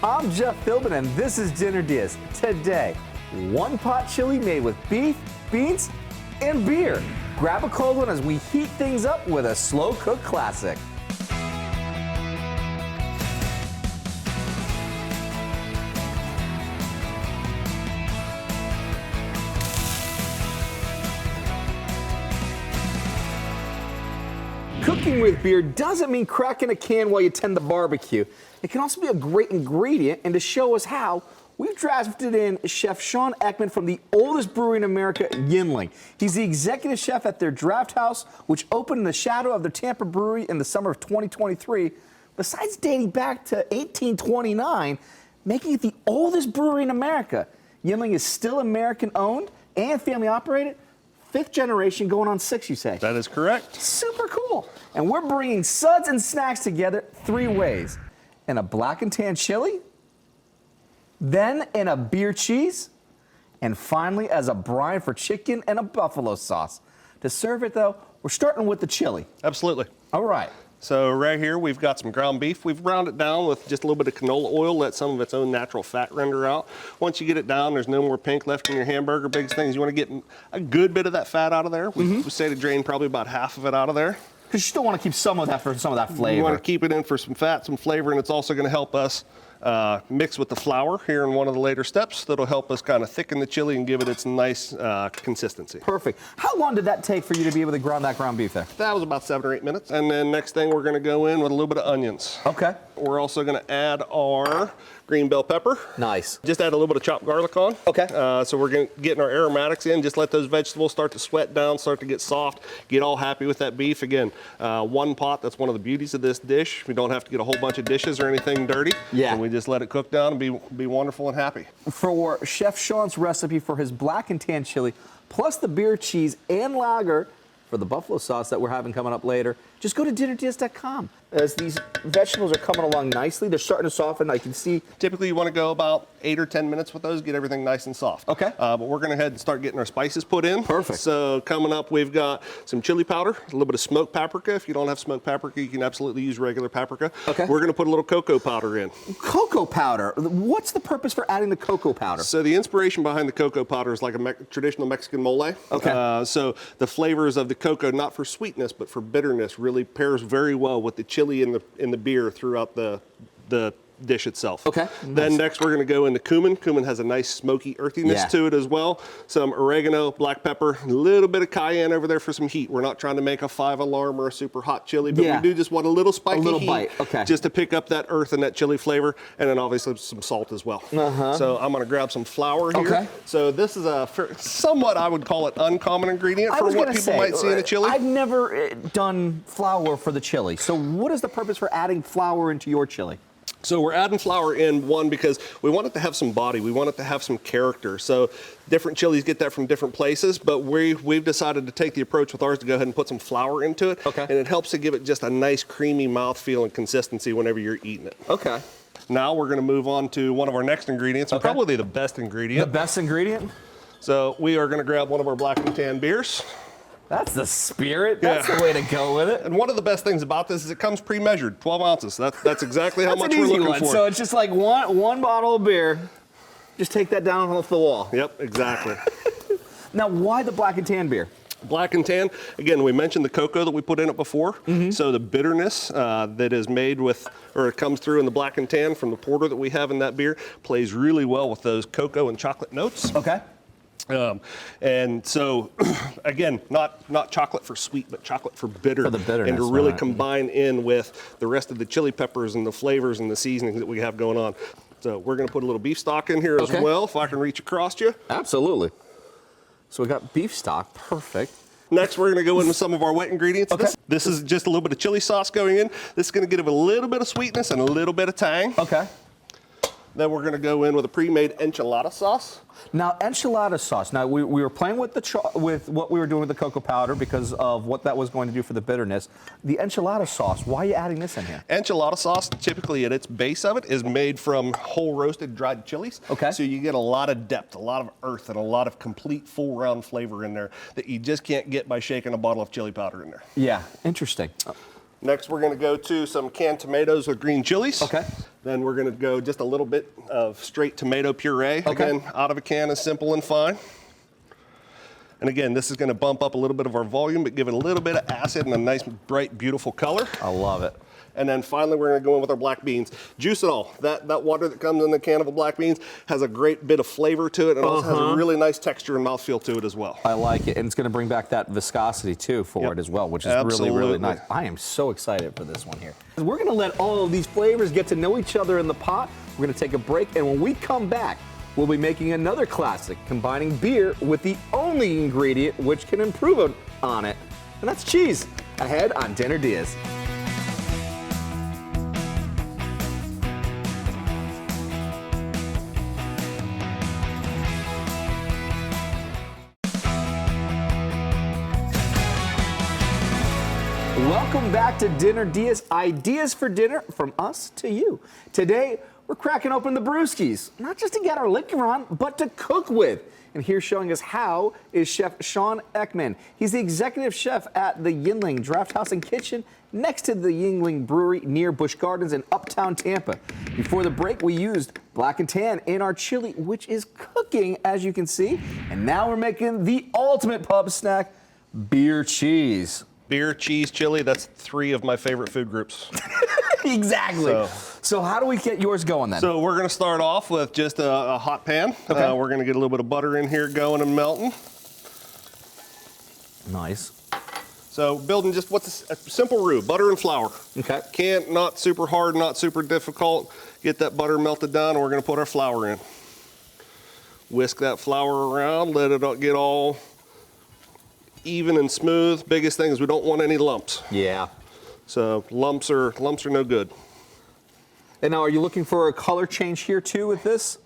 I'm Jeff Philbin, and this is Dinner DeeAs. Today, one pot chili made with beef, beans, and beer. Grab a cold one as we heat things up with a slow cook classic. Cooking with beer doesn't mean cracking a can while you tend the barbecue. It can also be a great ingredient, and to show us how, we've drafted in Chef Sean Ekman from the oldest brewery in America, Yuengling. He's the executive chef at their draft house, which opened in the shadow of their Tampa brewery in the summer of 2023. Besides dating back to 1829, making it the oldest brewery in America, Yuengling is still American-owned and family-operated. 5th generation, going on 6, you say? That is correct. Super cool. And we're bringing suds and snacks together 3 ways. In a black and tan chili, then in a beer cheese, and finally as a brine for chicken and a buffalo sauce. To serve it, though, we're starting with the chili. Absolutely. All right. So right here, we've got some ground beef. We've ground it down with just a little bit of canola oil, let some of its own natural fat render out. Once you get it down, there's no more pink left in your hamburger. Biggest thing is you want to get a good bit of that fat out of there. We say to drain probably about half of it out of there. Because you still want to keep some of that for some of that flavor. You want to keep it in for some fat, some flavor, and it's also going to help us mix with the flour here in one of the later steps. That'll help us kind of thicken the chili and give it its nice consistency. Perfect. How long did that take for you to be able to ground that ground beef there? That was about 7 or 8 minutes. And then next thing, we're going to go in with a little bit of onions. Okay. We're also going to add our green bell pepper. Nice. Just add a little bit of chopped garlic on. Okay. So we're getting our aromatics in. Just let those vegetables start to sweat down, start to get soft, get all happy with that beef. Again, one pot, that's one of the beauties of this dish. We don't have to get a whole bunch of dishes or anything dirty. Yeah. And we just let it cook down and be wonderful and happy. For Chef Sean's recipe for his black and tan chili, plus the beer cheese and lager for the buffalo sauce that we're having coming up later, just go to dinnerdeas.com. As these vegetables are coming along nicely, they're starting to soften. I can see. Typically, you want to go about 8 or 10 minutes with those, get everything nice and soft. Okay. But we're going to head and start getting our spices put in. Perfect. So coming up, we've got some chili powder, a little bit of smoked paprika. If you don't have smoked paprika, you can absolutely use regular paprika. Okay. We're going to put a little cocoa powder in. Cocoa powder. What's the purpose for adding the cocoa powder? So the inspiration behind the cocoa powder is like a traditional Mexican mole. Okay. So the flavors of the cocoa, not for sweetness, but for bitterness, really pairs very well with the chili and the beer throughout the dish itself. Okay. Then next we're going to go into cumin. Cumin has a nice smoky earthiness to it as well. Some oregano, black pepper, a little bit of cayenne over there for some heat. We're not trying to make a 5-alarm or a super hot chili, but we do just want a little spiky heat, bite. Okay. just to pick up that earth and that chili flavor, and then obviously some salt as well. So I'm going to grab some flour here. Okay. So this is a somewhat, I would call it, uncommon ingredient for what people might see in a chili. I've never done flour for the chili. So what is the purpose for adding flour into your chili? So we're adding flour in, one, because we want it to have some body. We want it to have some character. So different chilies get that from different places, but we've decided to take the approach with ours to go ahead and put some flour into it. Okay. And it helps to give it just a nice creamy mouthfeel and consistency whenever you're eating it. Okay. Now we're going to move on to one of our next ingredients, and probably the best ingredient. The best ingredient? So we are going to grab one of our black and tan beers. That's the spirit. That's the way to go with it. And one of the best things about this is it comes pre-measured, 12 ounces. That's exactly how much an we're easy looking one. for. So it's just like one bottle of beer. Just take that down off the wall. Yep, exactly. Now, why the black and tan beer? Black and tan, again, we mentioned the cocoa that we put in it before. So the bitterness that is made with, or it comes through in the black and tan from the porter that we have in that beer, plays really well with those cocoa and chocolate notes. Okay. And so, again, not chocolate for sweet, but chocolate for bitter. For the bitterness. And to really combine in with the rest of the chili peppers and the flavors and the seasonings that we have going on. So we're going to put a little beef stock in here as well, if I can reach across you. Absolutely. So we got beef stock. Perfect. Next, we're going to go into some of our wet ingredients. Okay. This is just a little bit of chili sauce going in. This is going to give it a little bit of sweetness and a little bit of tang. Okay. Then we're going to go in with a pre-made enchilada sauce. Now, enchilada sauce. Now, we were playing with with what we were doing with the cocoa powder because of what that was going to do for the bitterness. The enchilada sauce, why are you adding this in here? Enchilada sauce, typically at its base of it, is made from whole roasted dried chilies. Okay. So you get a lot of depth, a lot of earth, and a lot of complete full round flavor in there that you just can't get by shaking a bottle of chili powder in there. Yeah, interesting. Next, we're going to go to some canned tomatoes with green chilies. Okay. Then we're going to go just a little bit of straight tomato puree. Okay. Again, out of a can is simple and fine. And again, this is going to bump up a little bit of our volume, but give it a little bit of acid and a nice, bright, beautiful color. I love it. And then finally, we're going to go in with our black beans. Juice it all. That water that comes in the can of the black beans has a great bit of flavor to it, and also has a really nice texture and mouthfeel to it as well. I like it, and it's going to bring back that viscosity too for it as well, which is really, really nice. I am so excited for this one here. We're going to let all of these flavors get to know each other in the pot. We're going to take a break, and when we come back, we'll be making another classic, combining beer with the only ingredient which can improve on it, and that's cheese. Ahead on Dinner DeeAs. Welcome back to Dinner DeeAs, ideas for dinner from us to you. Today, we're cracking open the brewskis, not just to get our liquor on, but to cook with. And here showing us how is Chef Sean Ekman. He's the executive chef at the Yuengling Draft House and Kitchen next to the Yuengling Brewery near Busch Gardens in Uptown Tampa. Before the break, we used black and tan in our chili, which is cooking, as you can see. And now we're making the ultimate pub snack, beer cheese. Beer, cheese, chili, that's 3 of my favorite food groups. Exactly. So how do we get yours going then? So we're going to start off with just a hot pan. Okay. We're going to get a little bit of butter in here going and melting. Nice. So building just what's a simple roux, butter and flour. Okay. Not super hard, not super difficult. Get that butter melted down, and we're going to put our flour in. Whisk that flour around, let it get all even and smooth. Biggest thing is we don't want any lumps. Yeah. So lumps are no good. And now, are you looking for a color change here too with this?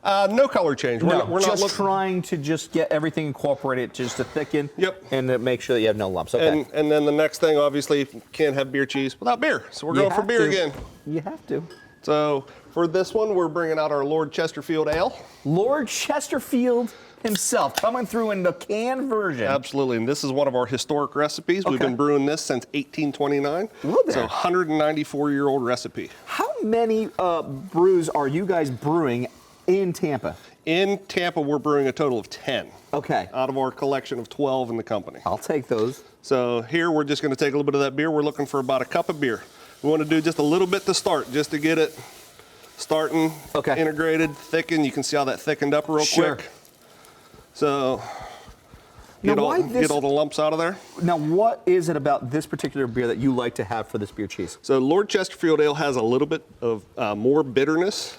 No color change. We're not just trying to just get everything incorporated, just to thicken. Yep. And to make sure that you have no lumps. Okay. And then the next thing, obviously, you can't have beer cheese without beer. So we're going for beer again. You have to. So for this one, we're bringing out our Lord Chesterfield Ale. Lord Chesterfield himself coming through in the canned version. Absolutely, and this is one of our historic recipes. We've been brewing this since 1829. It's a 194-year-old recipe. How many brews are you guys brewing in Tampa? In Tampa, we're brewing a total of 10. Okay. Out of our collection of 12 in the company. I'll take those. So here, we're just going to take a little bit of that beer. We're looking for about a cup of beer. We want to do just a little bit to start, just to get it starting, integrated, thickened. You can see how that thickened up real quick. So get all the lumps out of there. Now, what is it about this particular beer that you like to have for this beer cheese? So Lord Chesterfield Ale has a little bit of more bitterness,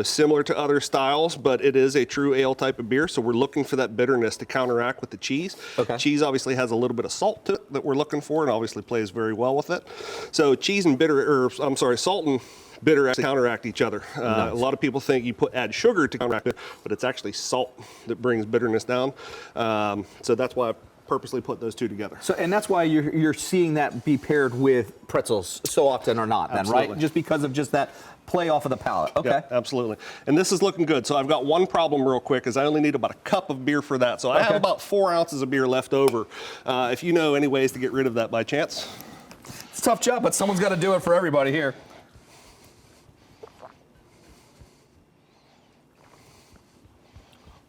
similar to other styles, but it is a true ale type of beer. So we're looking for that bitterness to counteract with the cheese. Cheese obviously has a little bit of salt to it that we're looking for, and obviously plays very well with it. So cheese and salt and bitter actually counteract each other. A lot of people think you add sugar to counteract it, but it's actually salt that brings bitterness down. So that's why I purposely put those two together. So, and that's why you're seeing that be paired with pretzels so often or not, then, right? Just because of just that play off of the palate. Okay. Yep, absolutely. And this is looking good. So I've got one problem real quick, is I only need about a cup of beer for that. So I have about 4 ounces of beer left over. If you know any ways to get rid of that by chance. It's a tough job, but someone's got to do it for everybody here.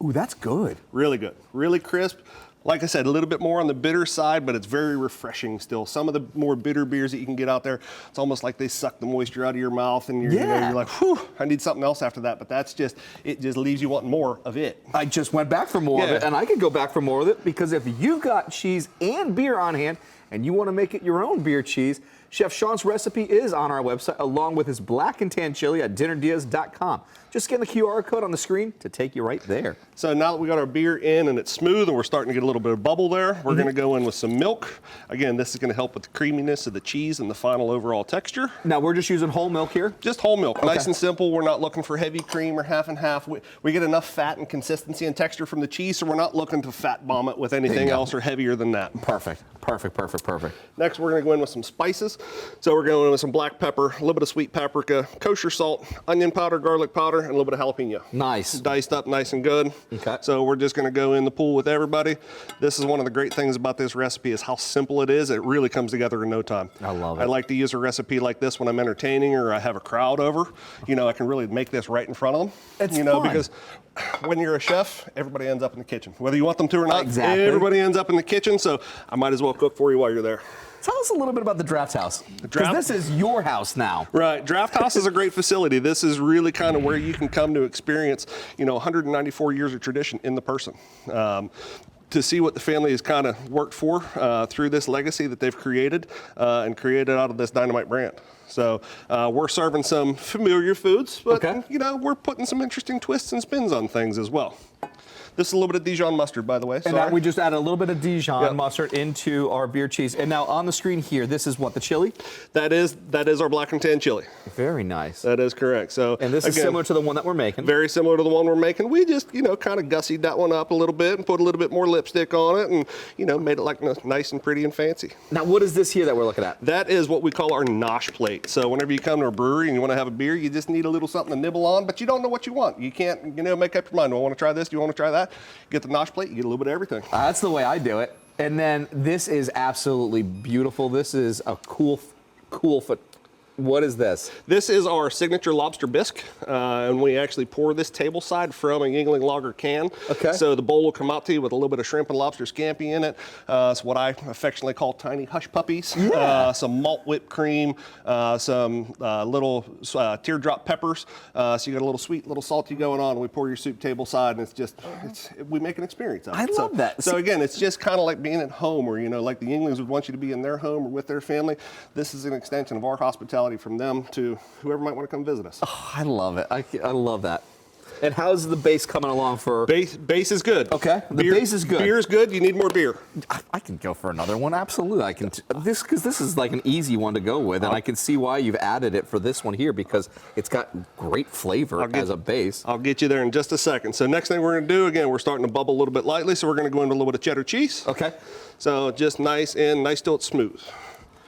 Ooh, that's good. Really good. Really crisp. Like I said, a little bit more on the bitter side, but it's very refreshing still. Some of the more bitter beers that you can get out there, it's almost like they suck the moisture out of your mouth, and you're like, whew, I need something else after that. But it just leaves you wanting more of it. I just went back for more of it, and I could go back for more of it, because if you've got cheese and beer on hand, and you want to make it your own beer cheese, Chef Sean's recipe is on our website, along with his black and tan chili at dinnerdeas.com. Just scan the QR code on the screen to take you right there. So now that we got our beer in and it's smooth and we're starting to get a little bit of bubble there, we're going to go in with some milk. Again, this is going to help with the creaminess of the cheese and the final overall texture. Now we're just using whole milk here? Just whole milk, nice and simple. We're not looking for heavy cream or half and half. We get enough fat and consistency and texture from the cheese, so we're not looking to fat bomb it with anything else or heavier than that. Perfect, perfect, perfect, perfect. Next, we're going to go in with some spices. spices. So we're going with some black pepper, a little bit of sweet paprika, kosher salt, onion powder, garlic powder, and a little bit of jalapeno. Nice. Diced up nice and good. Okay. So we're just gonna go in the pool with everybody. This is one of the great things about this recipe is how simple it is. It really comes together in no time. I love it. I like to use a recipe like this when I'm entertaining or I have a crowd over. You know, I can really make this right in front of them. It's you know, fun. because when you're a chef, everybody ends up in the kitchen. Whether you want them to or not, Exactly. everybody ends up in the kitchen, so I might as well cook for you while you're there. Tell us a little bit about the Draft House. Because Draft- this is your house now. Right, Draft House is a great facility. This is really kind of where you can come to experience, you know, 194 years of tradition in the person. To see what the family has kind of worked for through this legacy that they've created and created out of this Dynamite brand. So we're serving some familiar foods, but you know, we're putting some interesting twists and spins on things as well. This is a little bit of Dijon mustard, by the way. And now we just added a little bit of Dijon mustard into our beer cheese. And now on the screen here, this is what, the chili? That is our black and tan chili. Very nice. That is correct. So And this is again, similar to the one that we're making. very similar to the one we're making. We just, you know, kind of gussied that one up a little bit and put a little bit more lipstick on it and, you know, made it like nice and pretty and fancy. Now, what is this here that we're looking at? That is what we call our nosh plate. So whenever you come to a brewery and you want to have a beer, you just need a little something to nibble on, but you don't know what you want. You can't, you know, make up your mind. Do I want to try this? Do you want to try that? Get the nosh plate, you get a little bit of everything. That's the way I do it. And then this is absolutely beautiful. This is a cool foot. What is this? This is our signature lobster bisque, and we actually pour this table side from a Yingling lager can. Okay. So the bowl will come out to you with a little bit of shrimp and lobster scampi in it. It's what I affectionately call tiny hush puppies. Yeah. Some malt whipped cream, some little teardrop peppers. So you got a little sweet, little salty going on. We pour your soup table side, and it's just, we make an experience of it. I love that. So again, it's just kind of like being at home, or you know, like the Yinglings would want you to be in their home or with their family. This is an extension of our hospitality from them to whoever might want to come visit us. Oh, I love it. I love that. And how's the base coming along for? Base is good. Okay, the base is good. Beer is good. You need more beer. I can go for another one. Absolutely, I can. Because this is like an easy one to go with, and I can see why you've added it for this one here because it's got great flavor as a base. I'll get you there in just a second. So next thing we're going to do, again, we're starting to bubble a little bit lightly, so we're going to go into a little bit of cheddar cheese. Okay. So just nice till it's smooth.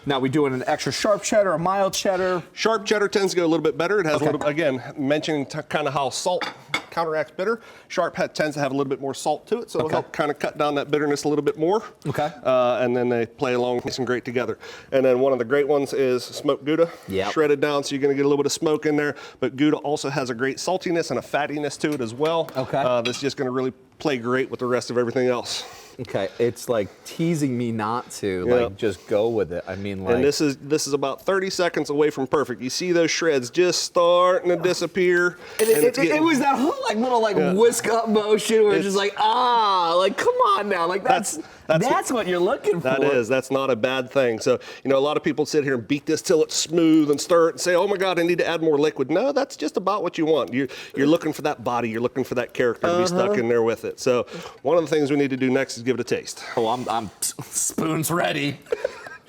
Now we doing an extra sharp cheddar, a mild cheddar. Sharp cheddar tends to go a little bit better. It has a little, again, mentioning kind of how salt counteracts bitter. Sharp tends to have a little bit more salt to it, so it'll help kind of cut down that bitterness a little bit more. Okay. And then they play along nice and great together. And then one of the great ones is smoked Gouda. Yep. Shredded down, so you're going to get a little bit of smoke in there. But Gouda also has a great saltiness and a fattiness to it as well. Okay. That's just going to really play great with the rest of everything else. Okay, it's like teasing me not to like just go with it. I mean, like, and this is about 30 seconds away from perfect. You see those shreds just starting to disappear. It was that whole like little like whisk up motion where it's just like like come on now, like that's what you're looking for. That's not a bad thing. So you know, a lot of people sit here and beat this till it's smooth and stir it and say, oh my God, I need to add more liquid. No, that's just about what you want. You're looking for that body. You're looking for that character to be stuck in there with it. So one of the things we need to do next is give it a taste. Oh, I'm spoons ready.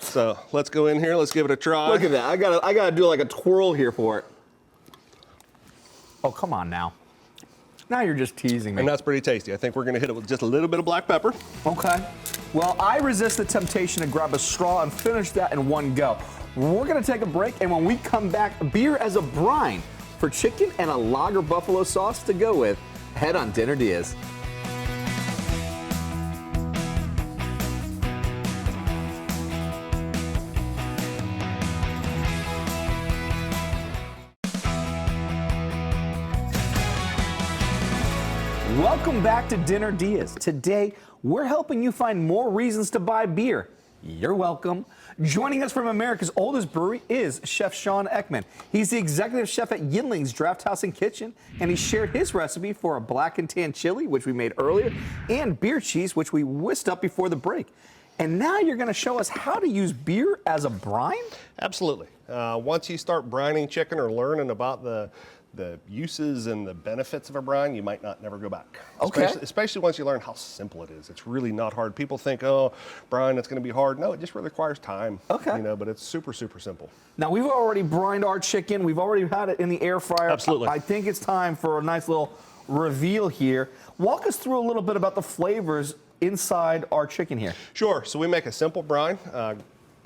So let's go in here. Let's give it a try. Look at that. I gotta do like a twirl here for it. Oh, come on now. Now you're just teasing me. And that's pretty tasty. I think we're gonna hit it with just a little bit of black pepper. Okay. Well, I resist the temptation to grab a straw and finish that in one go. We're gonna take a break, and when we come back, beer as a brine for chicken and a lager buffalo sauce to go with. Head on Dinner DeeAs. Welcome back to Dinner DeeAs. Today, we're helping you find more reasons to buy beer. You're welcome. Joining us from America's oldest brewery is Chef Sean Ekman. He's the executive chef at Yinling's Draft House and Kitchen, and he shared his recipe for a black and tan chili, which we made earlier, and beer cheese, which we whisked up before the break. And now you're going to show us how to use beer as a brine? Absolutely. Once you start brining chicken or learning about the uses and the benefits of a brine, you might not never go back. Okay. Especially once you learn how simple it is. It's really not hard. People think, oh, brine, it's going to be hard. No, it just really requires time. Okay. You know, but it's super, super simple. Now, we've already brined our chicken. We've already had it in the air fryer. Absolutely. I think it's time for a nice little reveal here. Walk us through a little bit about the flavors inside our chicken here. Sure. So we make a simple brine.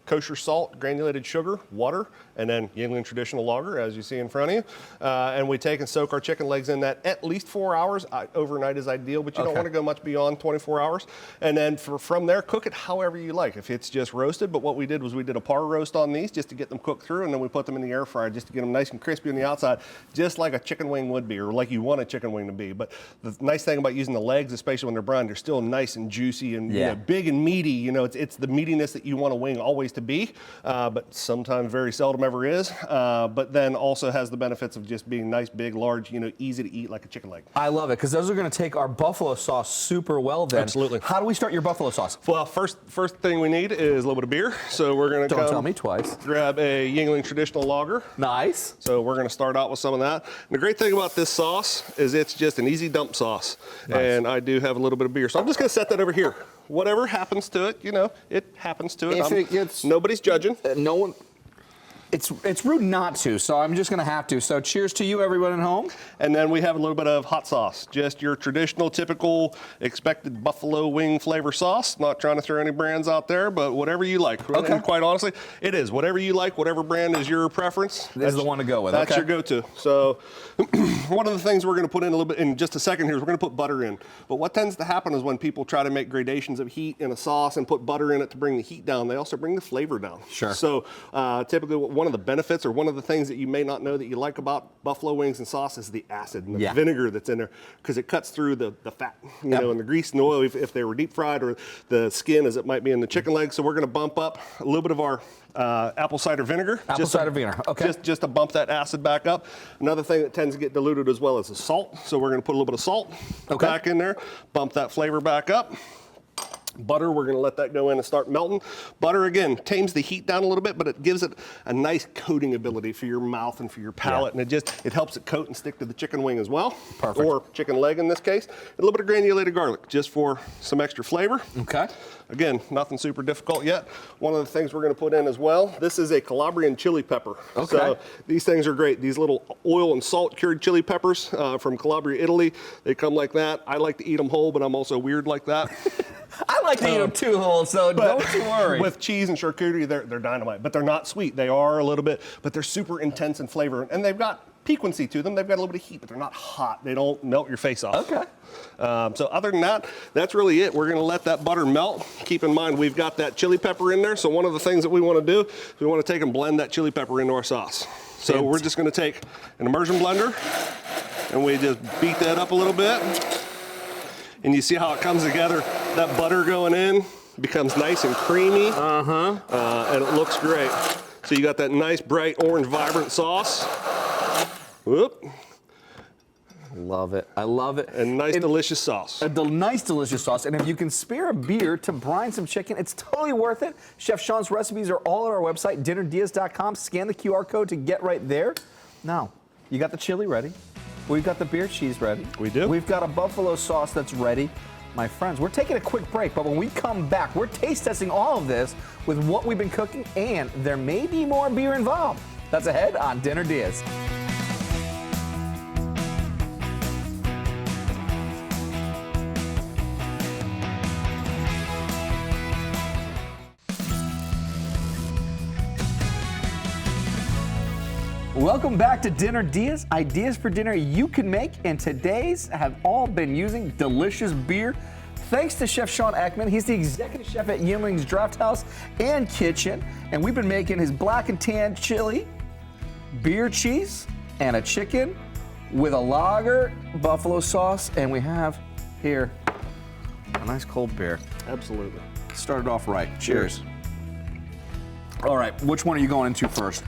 kosher salt, granulated sugar, water, and then Yuengling traditional lager, as you see in front of you. And we take and soak our chicken legs in that at least 4 hours. Overnight is ideal, but you don't want to go much beyond 24 hours. And then from there, cook it however you like. If it's just roasted, but what we did was we did a par roast on these just to get them cooked through, and then we put them in the air fryer just to get them nice and crispy on the outside, just like a chicken wing would be, or like you want a chicken wing to be. But the nice thing about using the legs, especially when they're brine, they're still nice and juicy and you know, big and meaty. You know, it's the meatiness that you want a wing always to be, but sometimes very seldom ever is. But then also has the benefits of just being nice, big, large, you know, easy to eat like a chicken leg. I love it, because those are going to take our buffalo sauce super well then. Absolutely. How do we start your buffalo sauce? Well, first thing we need is a little bit of beer. So we're going to Don't tell me twice. Grab a Yuengling traditional lager. Nice. So we're going to start out with some of that. And the great thing about this sauce is it's just an easy dump sauce. Nice. And I do have a little bit of beer. So I'm just going to set that over here. Whatever happens to it, you know, it happens to it. Nobody's judging. No one. It's rude not to, so I'm just going to have to. So cheers to you, everyone at home. And then we have a little bit of hot sauce, just your traditional, typical, expected buffalo wing flavor sauce. Not trying to throw any brands out there, but whatever you like. Okay. And quite honestly, it is. Whatever you like, whatever brand is your preference. This is the one to go with. That's your go-to. So one of the things we're going to put in a little bit in just a second here is we're going to put butter in. But what tends to happen is when people try to make gradations of heat in a sauce and put butter in it to bring the heat down, they also bring the flavor down. Sure. So typically one of the benefits or one of the things that you may not know that you like about buffalo wings and sauce is the acid and the vinegar that's in there, because it cuts through the fat, you know, and the grease and the oil if they were deep fried, or the skin as it might be in the chicken leg. So we're going to bump up a little bit of our apple cider vinegar. Just to bump that acid back up. Another thing that tends to get diluted as well is the salt. So we're going to put a little bit of salt back in there, bump that flavor back up. Butter, we're going to let that go in and start melting. Butter, again, tames the heat down a little bit, but it gives it a nice coating ability for your mouth and for your palate, and it helps it coat and stick to the chicken wing as well. Perfect. Or chicken leg in this case. A little bit of granulated garlic, just for some extra flavor. Okay. Again, nothing super difficult yet. One of the things we're going to put in as well, this is a Calabrian chili pepper. Okay. So these things are great. These little oil and salt cured chili peppers from Calabria, Italy. They come like that. I like to eat them whole, but I'm also weird like that. I like to eat them too whole, so don't you worry. With cheese and charcuterie, they're dynamite, but they're not sweet. They are a little bit, but they're super intense in flavor, and they've got piquancy to them. They've got a little bit of heat, but they're not hot. They don't melt your face off. Okay. So other than that, that's really it. We're going to let that butter melt. Keep in mind, we've got that chili pepper in there, so one of the things that we want to do is we want to take and blend that chili pepper into our sauce. So we're just going to take an immersion blender, and we just beat that up a little bit. And you see how it comes together. That butter going in becomes nice and creamy. And it looks great. So you got that nice, bright, orange, vibrant sauce. Whoop. Love it. I love it. And nice, delicious sauce. Nice, delicious sauce. And if you can spare a beer to brine some chicken, it's totally worth it. Chef Sean's recipes are all on our website, dinnerdeas.com. Scan the QR code to get right there. Now, you got the chili ready. We've got the beer cheese ready. We do. We've got a buffalo sauce that's ready. My friends, we're taking a quick break, but when we come back, we're taste testing all of this with what we've been cooking, and there may be more beer involved. That's ahead on Dinner Diaz. Welcome back to Dinner Diaz, ideas for dinner you can make, and today's have all been using delicious beer. Thanks to Chef Sean Ekman. He's the executive chef at Yuengling's Draft House and Kitchen, and we've been making his black and tan chili, beer cheese, and a chicken with a lager, buffalo sauce, and we have here a nice cold beer. Absolutely. Started off right. Cheers. All right, which one are you going into first?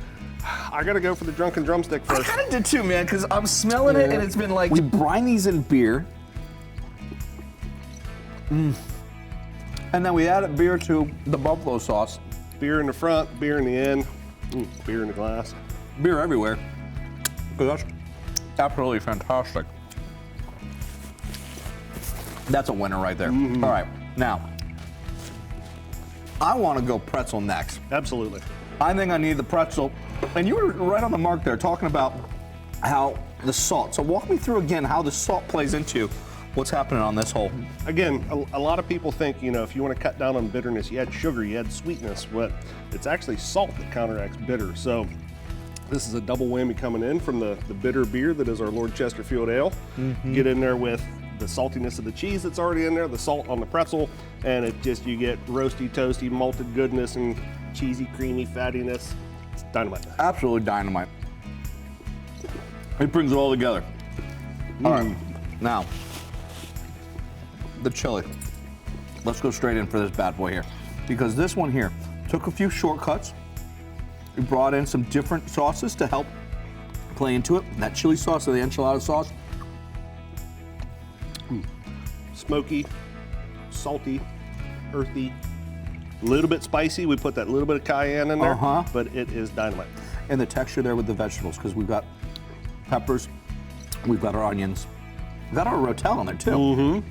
I gotta go for the drunken drumstick first. I kind of did too, man, because I'm smelling it and it's been like, we brine these in beer. And then we added beer to the buffalo sauce. Beer in the front, beer in the end, beer in the glass. Beer everywhere. That's absolutely fantastic. That's a winner right there. All right, now, I want to go pretzel next. Absolutely. I think I need the pretzel. And you were right on the mark there talking about how the salt. So walk me through again how the salt plays into What's happening on this hole? Again, a lot of people think, you know, if you want to cut down on bitterness, you add sugar, you add sweetness, but it's actually salt that counteracts bitter. So this is a double whammy coming in from the bitter beer that is our Lord Chesterfield Ale. Get in there with the saltiness of the cheese that's already in there, the salt on the pretzel, and it just, you get roasty, toasty, malted goodness and cheesy, creamy fattiness. It's dynamite. Absolutely dynamite. It brings it all together. All right, now, the chili. Let's go straight in for this bad boy here. Because this one here took a few shortcuts. We brought in some different sauces to help play into it. That chili sauce or the enchilada sauce. Smoky, salty, earthy, a little bit spicy. We put that little bit of cayenne in there, but it is dynamite. And the texture there with the vegetables, because we've got peppers, we've got our onions, we've got our rotel in there too.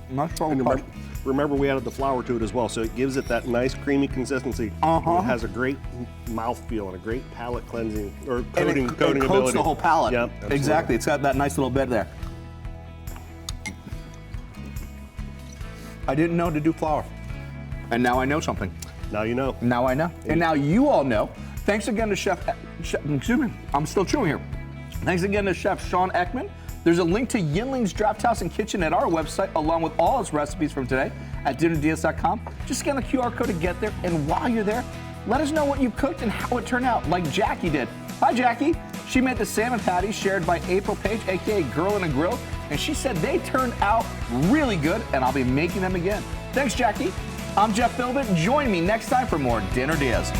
Not sure. And remember, we added the flour to it as well, so it gives it that nice creamy consistency. It has a great mouthfeel and a great palate cleansing or coating it coats ability. the whole palate. Yep, exactly. It's got that nice little bit there. I didn't know to do flour, and now I know something. Now you know. Now I know, and now you all know. Thanks again to Chef. Excuse me, I'm still chewing here. Thanks again to Chef Sean Ekman. There's a link to Yinling's Draft House and Kitchen at our website, along with all his recipes from today at dinnerdeas.com. Just scan the QR code to get there, and while you're there, let us know what you cooked and how it turned out, like Jackie did. Hi, Jackie. She made the salmon patties shared by April Page, aka Girl in a Grill, and she said they turned out really good, and I'll be making them again. Thanks, Jackie. I'm Jeff Philbin. Join me next time for more Dinner Diaz.